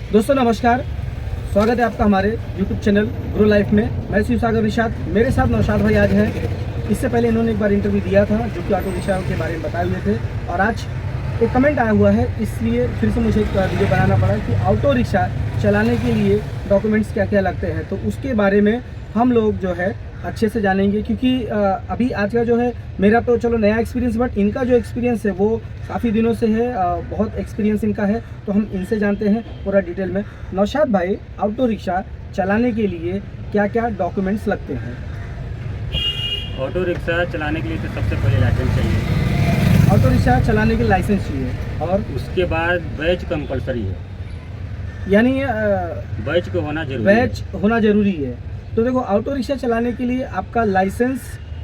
दोस्तों नमस्कार, स्वागत है आपका हमारे YouTube चैनल ग्रो लाइफ में। मैं शिव सागर निषाद, मेरे साथ नौशाद भाई आज हैं। इससे पहले इन्होंने एक बार इंटरव्यू दिया था जो कि ऑटो रिक्शा के बारे में बताए हुए थे, और आज एक कमेंट आया हुआ है, इसलिए फिर से मुझे एक वीडियो बनाना पड़ा कि ऑटो रिक्शा चलाने के लिए डॉक्यूमेंट्स क्या क्या लगते हैं। तो उसके बारे में हम लोग जो है अच्छे से जानेंगे, क्योंकि अभी आज का जो है मेरा तो चलो नया एक्सपीरियंस, बट इनका जो एक्सपीरियंस है वो काफ़ी दिनों से है, बहुत एक्सपीरियंस इनका है। तो हम इनसे जानते हैं पूरा डिटेल में। नौशाद भाई, ऑटो रिक्शा चलाने के लिए क्या क्या डॉक्यूमेंट्स लगते हैं? ऑटो रिक्शा चलाने के लिए तो सबसे पहले लाइसेंस चाहिए। ऑटो रिक्शा चलाने के लिए लाइसेंस चाहिए, और उसके बाद बैच कंपलसरी है, यानी बैच को होना जरूरी है। बैच होना ज़रूरी है। तो देखो, ऑटो रिक्शा चलाने के लिए आपका लाइसेंस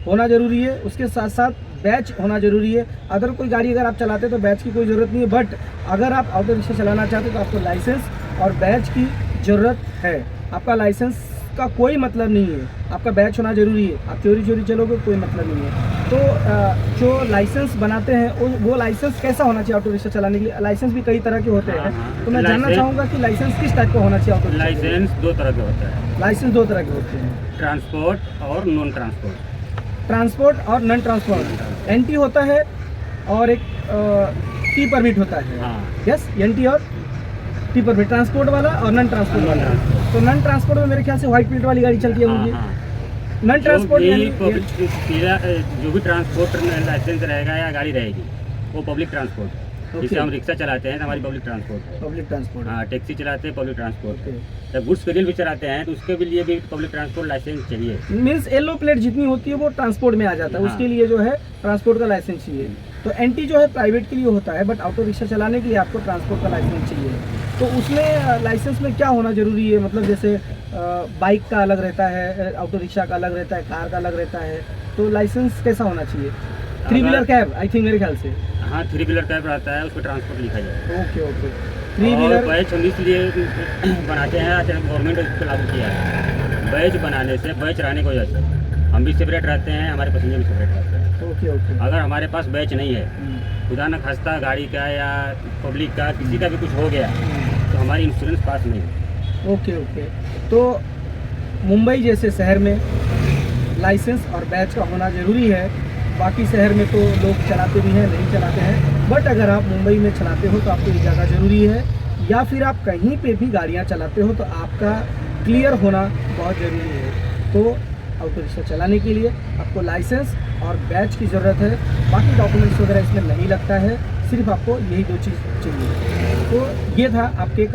होना ज़रूरी है, उसके साथ साथ बैच होना ज़रूरी है। अगर कोई गाड़ी अगर आप चलाते हैं तो बैच की कोई ज़रूरत नहीं है, बट अगर आप ऑटो रिक्शा चलाना चाहते हैं तो आपको लाइसेंस और बैच की ज़रूरत है। आपका लाइसेंस का कोई मतलब नहीं है, आपका बैच होना ज़रूरी है। आप चोरी चलोगे कोई मतलब नहीं है। तो जो लाइसेंस बनाते हैं वो लाइसेंस कैसा होना चाहिए ऑटो रिक्शा चलाने के लिए? लाइसेंस भी कई तरह के होते हैं, तो मैं जानना चाहूँगा कि लाइसेंस किस टाइप का होना चाहिए ऑटो रिक्शा? लाइसेंस दो तरह के होता है। लाइसेंस दो तरह के होते हैं, ट्रांसपोर्ट और नॉन ट्रांसपोर्ट। ट्रांसपोर्ट और नॉन ट्रांसपोर्ट। एनटी होता है और एक टी परमिट होता है। हाँ। यस, एनटी और टी परमिट, ट्रांसपोर्ट वाला और नॉन ट्रांसपोर्ट वाला। तो नॉन ट्रांसपोर्ट में मेरे ख्याल से व्हाइट प्लेट वाली गाड़ी चलती है होंगी। नॉन ट्रांसपोर्ट जो भी ट्रांसपोर्ट लाइसेंस रहेगा या गाड़ी रहेगी वो पब्लिक ट्रांसपोर्ट। जैसे हम रिक्शा चलाते हैं तो हमारी पब्लिक ट्रांसपोर्ट है। पब्लिक ट्रांसपोर्ट, हाँ, टैक्सी चलाते हैं पब्लिक ट्रांसपोर्ट है। जब गुड्स व्हीकल भी चलाते हैं तो उसके भी लिए भी पब्लिक ट्रांसपोर्ट लाइसेंस चाहिए। मीन्स येलो प्लेट जितनी होती है वो ट्रांसपोर्ट में आ जाता है। हाँ। उसके लिए जो है ट्रांसपोर्ट का लाइसेंस चाहिए। तो एनटी जो है प्राइवेट के लिए होता है, बट ऑटो रिक्शा चलाने के लिए आपको ट्रांसपोर्ट का लाइसेंस चाहिए। तो उसमें लाइसेंस में क्या होना जरूरी है? मतलब जैसे बाइक का अलग रहता है, ऑटो रिक्शा का अलग रहता है, कार का अलग रहता है। तो लाइसेंस कैसा होना चाहिए? 3 व्हीलर कैब, आई थिंक मेरे ख्याल से। हाँ, 3 व्हीलर कैब रहता है, उसको ट्रांसपोर्ट लिखा जाए। Okay okay. 3 व्हीलर बैच हम इसलिए बनाते हैं, गवर्नमेंट ने इसको लागू किया है। बैच बनाने से, बैच रहने की वजह से हम भी सेपरेट रहते हैं, हमारे पैसेंजर भी सेपरेट रहते हैं। Okay okay. अगर हमारे पास बैच नहीं है, खुदा न खास्ता गाड़ी का या पब्लिक का किसी का भी कुछ हो गया तो हमारी इंश्योरेंस पास नहीं है। Okay okay. तो मुंबई जैसे शहर में लाइसेंस और बैच का होना ज़रूरी है। बाकी शहर में तो लोग चलाते भी हैं, नहीं चलाते हैं, बट अगर आप मुंबई में चलाते हो तो आपको ये ज़्यादा ज़रूरी है। या फिर आप कहीं पे भी गाड़ियाँ चलाते हो तो आपका क्लियर होना बहुत ज़रूरी है। तो ऑटो रिक्शा चलाने के लिए आपको लाइसेंस और बैच की ज़रूरत है। बाकी डॉक्यूमेंट्स वगैरह इसमें नहीं लगता है, सिर्फ आपको यही 2 चीज़ चाहिए। तो ये था आपके